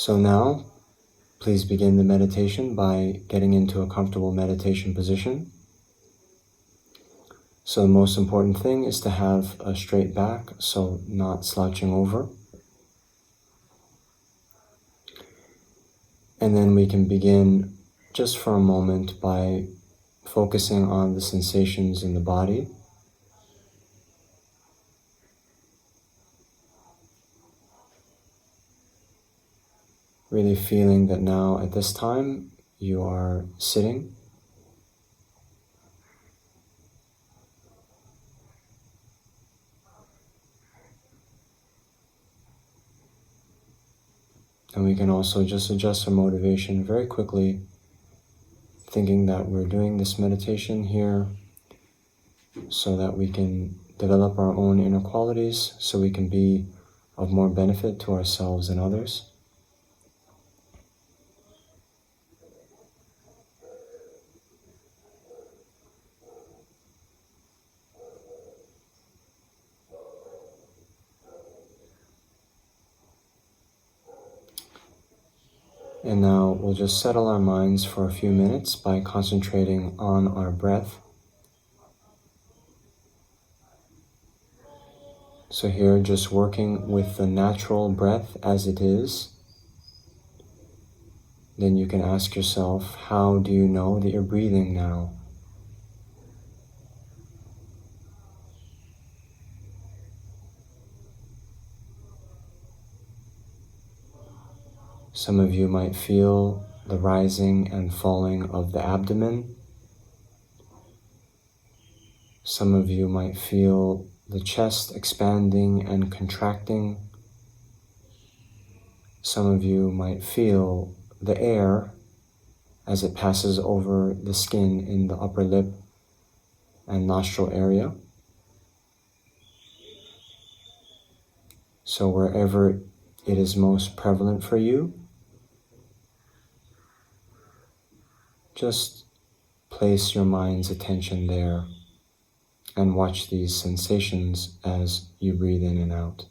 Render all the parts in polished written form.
So now, please begin the meditation by getting into a comfortable meditation position. So the most important thing is to have a straight back, so not slouching over. And then we can begin just for a moment by focusing on the sensations in the body. Really feeling that now at this time you are sitting. And we can also just adjust our motivation very quickly, thinking that we're doing this meditation here so that we can develop our own inner qualities, so we can be of more benefit to ourselves and others. And now we'll just settle our minds for a few minutes by concentrating on our breath. So here, just working with the natural breath as it is. Then you can ask yourself, how do you know that you're breathing now? Some of you might feel the rising and falling of the abdomen. Some of you might feel the chest expanding and contracting. Some of you might feel the air as it passes over the skin in the upper lip and nostril area. So wherever it is most prevalent for you, just place your mind's attention there and watch these sensations as you breathe in and out.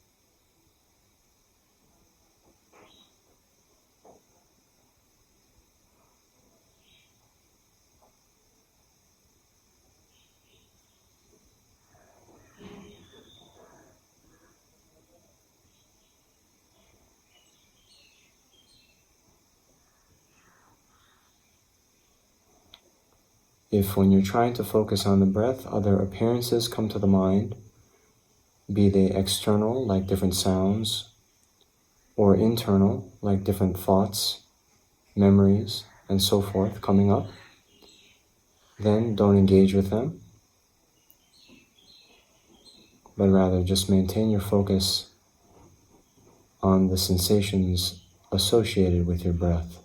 If when you're trying to focus on the breath, other appearances come to the mind, be they external, like different sounds, or internal, like different thoughts, memories, and so forth coming up, then don't engage with them, but rather just maintain your focus on the sensations associated with your breath.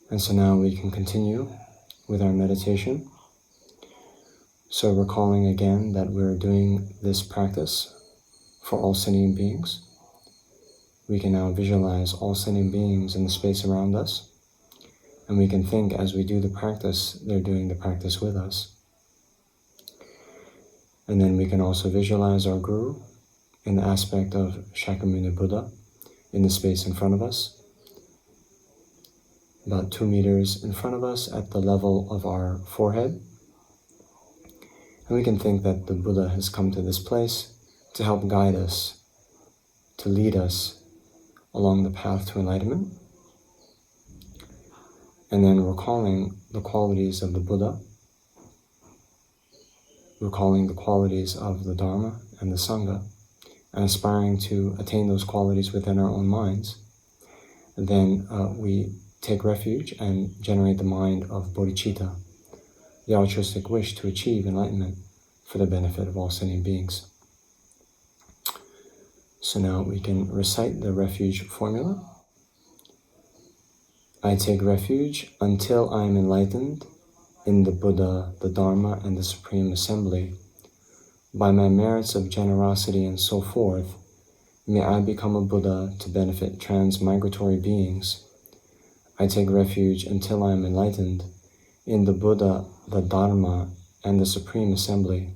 And so now we can continue with our meditation. So recalling again that we're doing this practice for all sentient beings. We can now visualize all sentient beings in the space around us. And we can think as we do the practice, they're doing the practice with us. And then we can also visualize our Guru in the aspect of Shakyamuni Buddha in the space in front of us, about 2 meters in front of us at the level of our forehead. And we can think that the Buddha has come to this place to help guide us, to lead us along the path to enlightenment. And then recalling the qualities of the Buddha, recalling the qualities of the Dharma and the Sangha, and aspiring to attain those qualities within our own minds. And then we take refuge and generate the mind of bodhicitta, the altruistic wish to achieve enlightenment for the benefit of all sentient beings. So now we can recite the refuge formula. I take refuge until I am enlightened in the Buddha, the Dharma, and the Supreme Assembly. By my merits of generosity and so forth, may I become a Buddha to benefit transmigratory beings. I take refuge until I am enlightened in the Buddha, the Dharma, and the Supreme Assembly.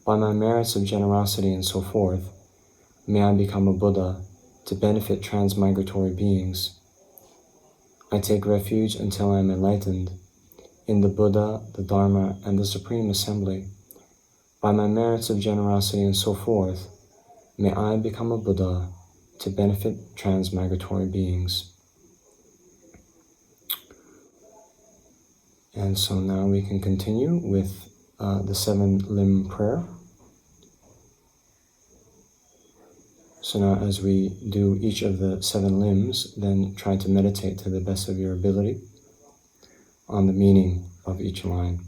By my merits of generosity and so forth, may I become a Buddha to benefit transmigratory beings. I take refuge until I am enlightened in the Buddha, the Dharma, and the Supreme Assembly. By my merits of generosity and so forth, may I become a Buddha to benefit transmigratory beings. And so now we can continue with the 7-limb prayer. So now as we do each of the 7 limbs, then try to meditate to the best of your ability on the meaning of each line.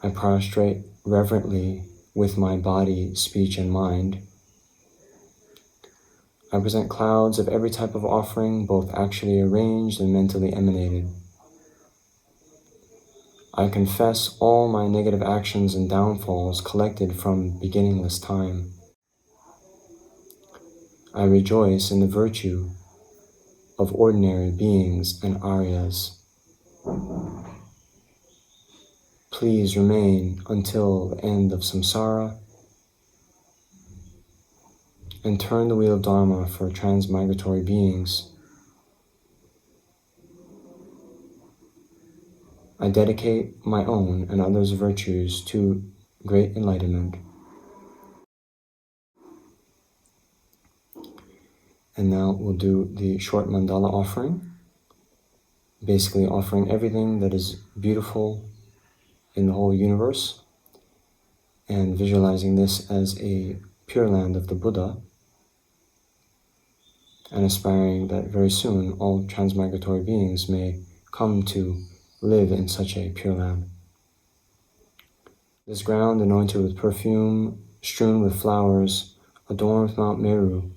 I prostrate reverently with my body, speech, and mind. I present clouds of every type of offering, both actually arranged and mentally emanated. I confess all my negative actions and downfalls collected from beginningless time. I rejoice in the virtue of ordinary beings and Aryas. Please remain until the end of samsara and turn the wheel of Dharma for transmigratory beings. I dedicate my own and others' virtues to great enlightenment. And now we'll do the short mandala offering, basically offering everything that is beautiful in the whole universe and visualizing this as a pure land of the Buddha and aspiring that very soon all transmigratory beings may come to live in such a pure land. This ground anointed with perfume, strewn with flowers, adorned with Mount Meru,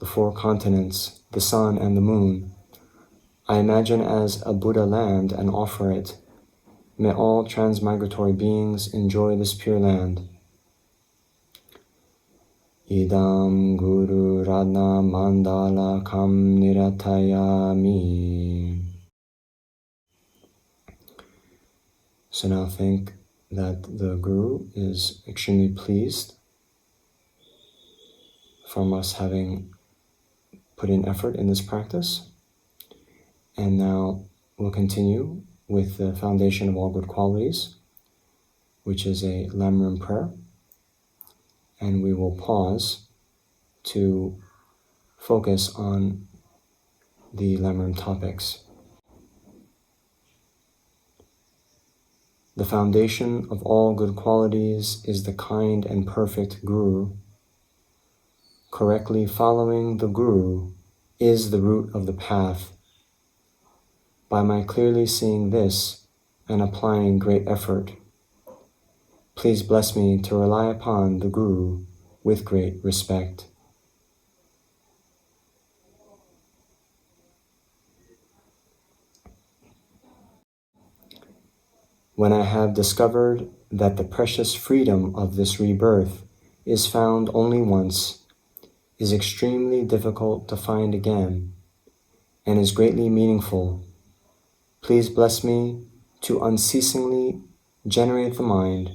the 4 continents, the sun and the moon, I imagine as a Buddha land and offer it. May all transmigratory beings enjoy this pure land. Idam Guru Radna Mandala Kam Niratayami. So now think that the Guru is extremely pleased from us having put in effort in this practice. And now we'll continue with the foundation of all good qualities, which is a Lamrim prayer. And we will pause to focus on the Lamrim topics. The foundation of all good qualities is the kind and perfect Guru. Correctly following the Guru is the root of the path. By my clearly seeing this and applying great effort, please bless me to rely upon the Guru with great respect. When I have discovered that the precious freedom of this rebirth is found only once, is extremely difficult to find again, and is greatly meaningful, please bless me to unceasingly generate the mind,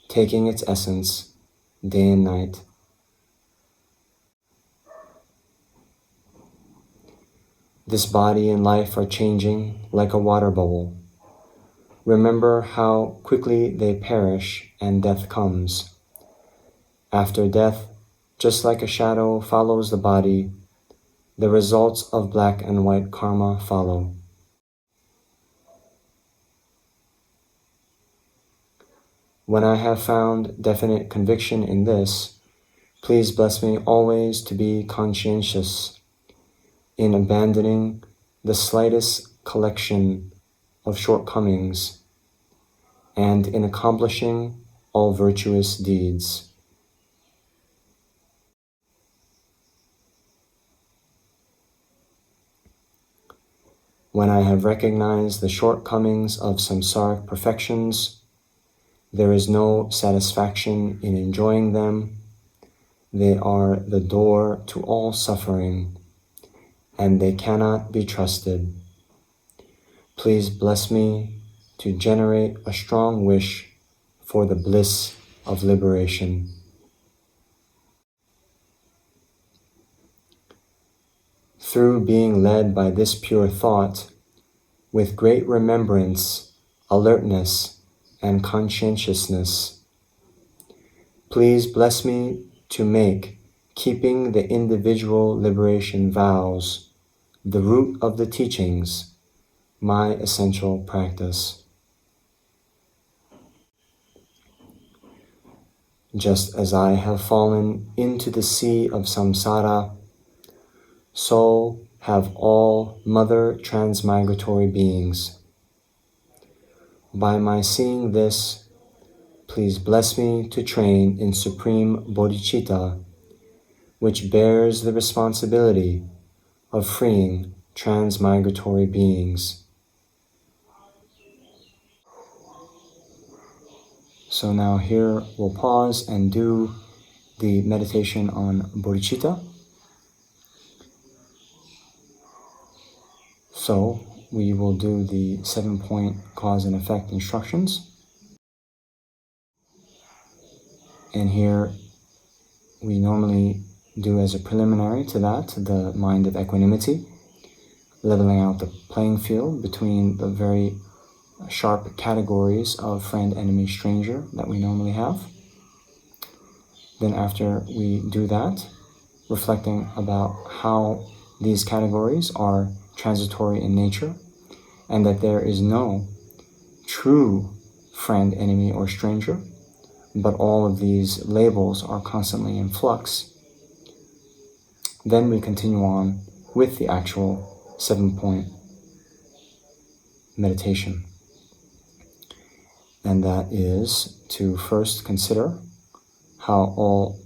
taking its essence day and night. This body and life are changing like a water bubble. Remember how quickly they perish and death comes. After death, just like a shadow follows the body, the results of black and white karma follow. When I have found definite conviction in this, please bless me always to be conscientious in abandoning the slightest collection of shortcomings and in accomplishing all virtuous deeds. When I have recognized the shortcomings of samsaric perfections, there is no satisfaction in enjoying them. They are the door to all suffering, and they cannot be trusted. Please bless me to generate a strong wish for the bliss of liberation. Through being led by this pure thought, with great remembrance, alertness, and conscientiousness, please bless me to make keeping the individual liberation vows, the root of the teachings, my essential practice. Just as I have fallen into the sea of samsara, so have all mother transmigratory beings. By my seeing this, please bless me to train in supreme bodhicitta, which bears the responsibility of freeing transmigratory beings. So now here we'll pause and do the meditation on bodhicitta. So we will do the 7-point cause and effect instructions. And here we normally do as a preliminary to that, the mind of equanimity, leveling out the playing field between the very sharp categories of friend, enemy, stranger that we normally have. Then after we do that, reflecting about how these categories are transitory in nature, and that there is no true friend, enemy, or stranger, but all of these labels are constantly in flux. Then we continue on with the actual 7-point meditation. And that is to first consider how all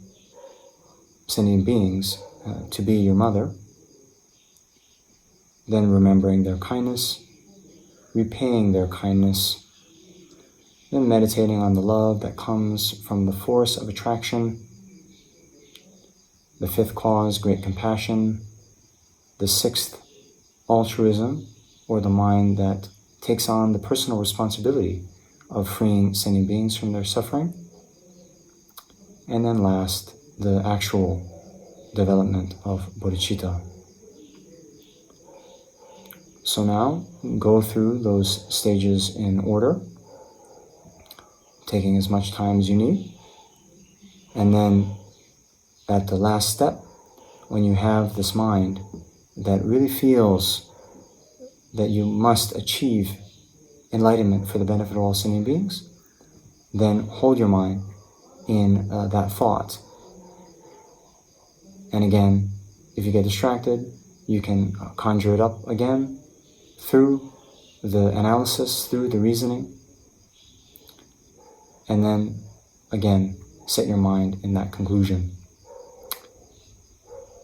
sentient beings to be your mother, then remembering their kindness, repaying their kindness, then meditating on the love that comes from the force of attraction, the 5th cause, great compassion, the 6th, altruism, or the mind that takes on the personal responsibility of freeing sentient beings from their suffering, and then last, the actual development of bodhicitta. So now, go through those stages in order, taking as much time as you need. And then at the last step, when you have this mind that really feels that you must achieve enlightenment for the benefit of all sentient beings, then hold your mind in that thought. And again, if you get distracted, you can conjure it up again through the analysis, through the reasoning, and then again set your mind in that conclusion.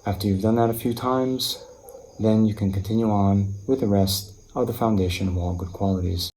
After you've done that a few times, then you can continue on with the rest of the foundation of all good qualities.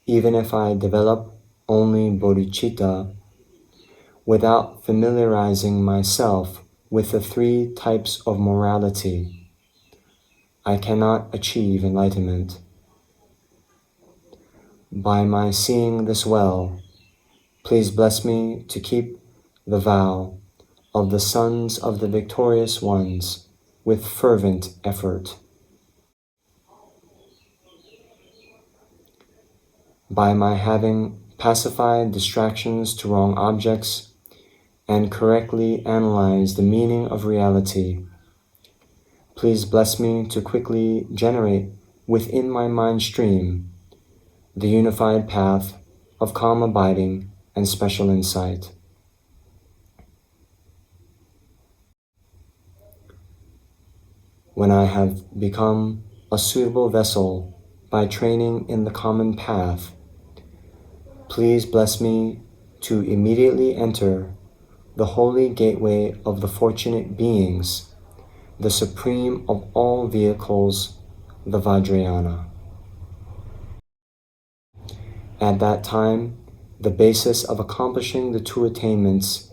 even if I develop only bodhicitta, without familiarizing myself with the 3 types of morality, I cannot achieve enlightenment. By my seeing this well, please bless me to keep the vow of the sons of the victorious ones with fervent effort. By my having pacified distractions to wrong objects and correctly analyzed the meaning of reality, please bless me to quickly generate within my mind stream the unified path of calm abiding and special insight. When I have become a suitable vessel by training in the common path, please bless me to immediately enter the holy gateway of the fortunate beings, the supreme of all vehicles, the Vajrayana. At that time, the basis of accomplishing the 2 attainments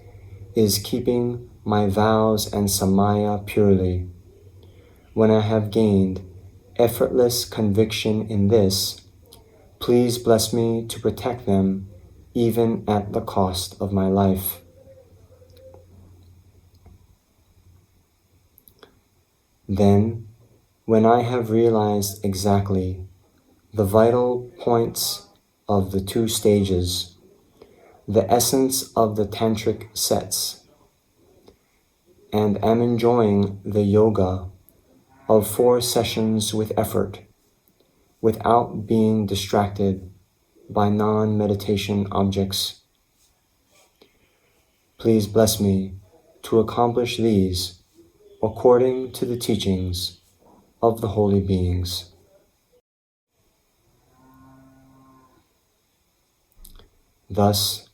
is keeping my vows and samaya purely. When I have gained effortless conviction in this, please bless me to protect them even at the cost of my life. Then, when I have realized exactly the vital points of the 2 stages, the essence of the Tantric sets, and am enjoying the yoga of 4 sessions with effort, without being distracted by non-meditation objects, please bless me to accomplish these according to the teachings of the holy beings. Thus,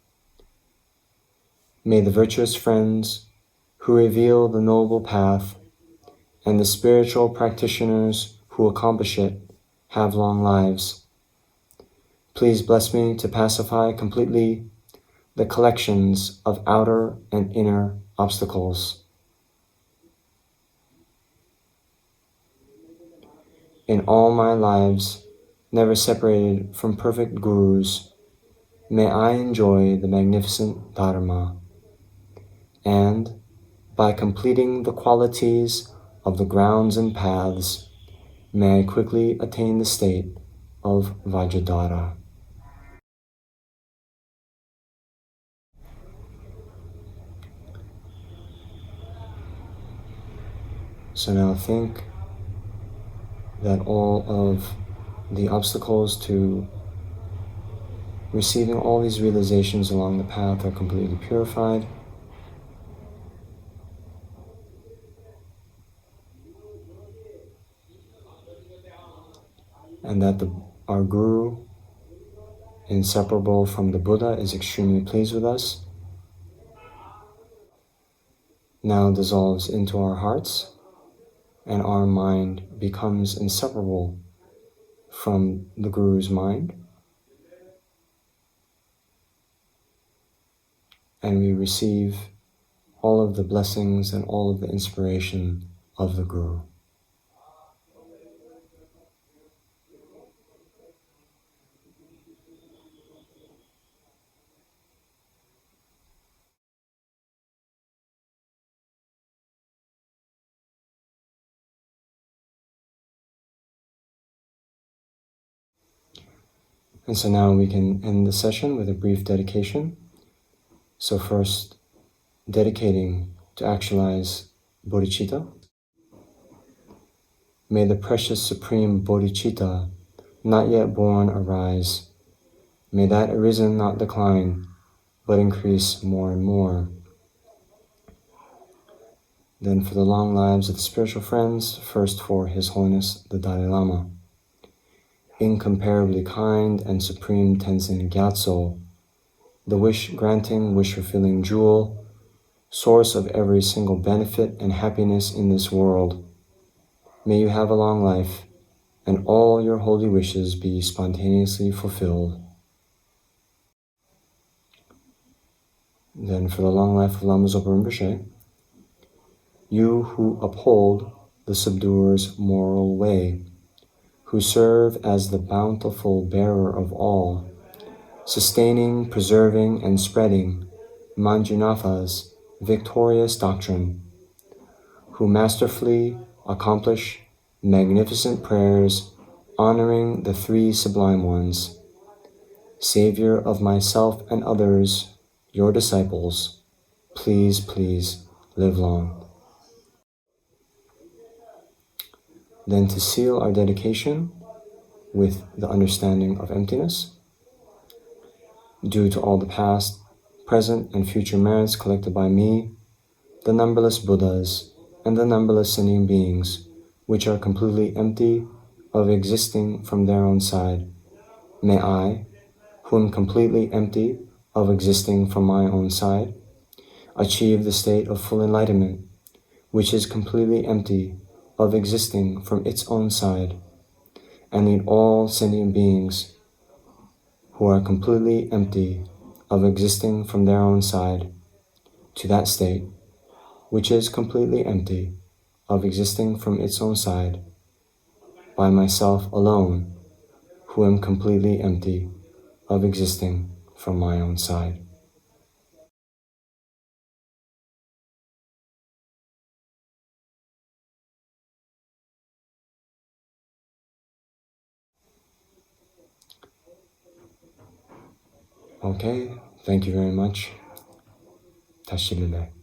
may the virtuous friends who reveal the noble path and the spiritual practitioners who accomplish it have long lives. Please bless me to pacify completely the collections of outer and inner obstacles. In all my lives, never separated from perfect gurus, may I enjoy the magnificent Dharma, and by completing the qualities of the grounds and paths, may I quickly attain the state of Vajradhara. So now think that all of the obstacles to receiving all these realizations along the path are completely purified. And that our Guru, inseparable from the Buddha, is extremely pleased with us, now dissolves into our hearts, and our mind becomes inseparable from the Guru's mind, and we receive all of the blessings and all of the inspiration of the Guru. And so now we can end the session with a brief dedication. So first, dedicating to actualize bodhicitta. May the precious supreme bodhicitta not yet born arise. May that arisen not decline, but increase more and more. Then for the long lives of the spiritual friends, first for His Holiness the Dalai Lama. Incomparably kind and supreme Tenzin Gyatso, the wish-granting, wish-fulfilling jewel, source of every single benefit and happiness in this world. May you have a long life, and all your holy wishes be spontaneously fulfilled. Then for the long life of Lama Zopa Rinpoche, you who uphold the subduer's moral way, who serve as the bountiful bearer of all, sustaining, preserving, and spreading Manjunath's victorious doctrine, who masterfully accomplish magnificent prayers honoring the three sublime ones, Savior of myself and others, your disciples, please, please live long. Then to seal our dedication with the understanding of emptiness, due to all the past, present, and future merits collected by me, the numberless Buddhas, and the numberless sentient beings, which are completely empty of existing from their own side, may I, who am completely empty of existing from my own side, achieve the state of full enlightenment, which is completely empty of existing from its own side, and lead all sentient beings who are completely empty of existing from their own side to that state, which is completely empty of existing from its own side, by myself alone, who am completely empty of existing from my own side. Okay, thank you very much. Tashilile.